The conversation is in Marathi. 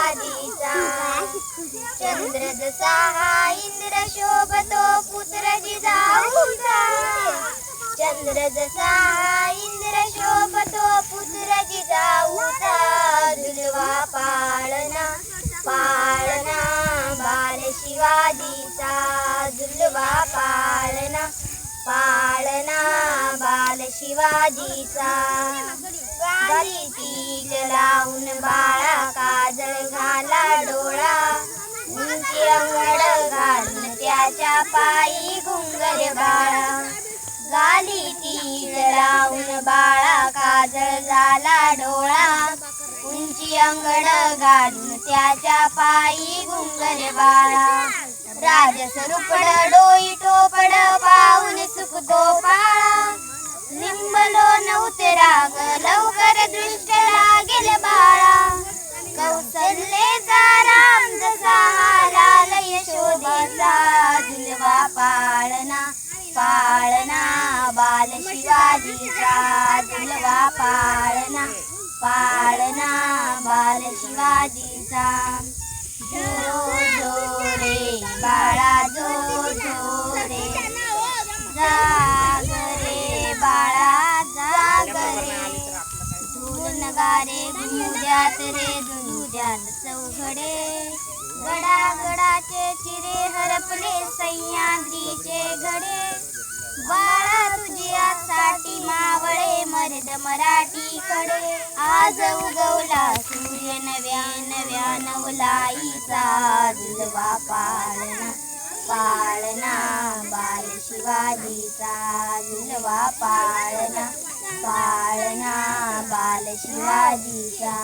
शिवाजीचा चंद्र जसा हा इंद्र शोभतो पुत्र जिजाऊचा चंद्र जसा हा इंद्र शोभतो पुत्र जिजाऊचा झुलवा पाळणा पाळणा बाल शिवाजीचा झुलवा पाळणा पाळणा बाल शिवाजीचा गाली टीक लावून बाळा काजळ घाला डोळा उंची अंगड घालून त्याच्या पायी घुंगर बाळा गाली टीक लावून बाळा काजळ झाला डोळा उंची अंगड घालून त्याच्या पायी घुंगर बाळा राजसरूपड डोई टोपड पाहून सुखतो पाळा लिंबलो नव्हते राग लवकर दृष्ट लागेल बाळा कौसल्येचा राम जसा लाल यशोदेचा झुलवा पाळणा पाळणा बाल शिवाजीचा झुलवा पाळणा पाळणा बाल शिवाजीचा जो जो रे बाळा जो जो रे जाग रे बाळा जाग रे धूल नगारे गुंजात रे दुंजात चौघडे गडागडाचे चिरे हरपले सह्याद्रीचे घडे बाळा तुझ्यासाठी मावळे मर्द मराठीकडे आज उगवला सूर्य नव्या नव्या नवलाईचा झुलवा पाळणा पाळणा बाल शिवाजीचा झुलवा पाळणा पाळणा बाल शिवाजीचा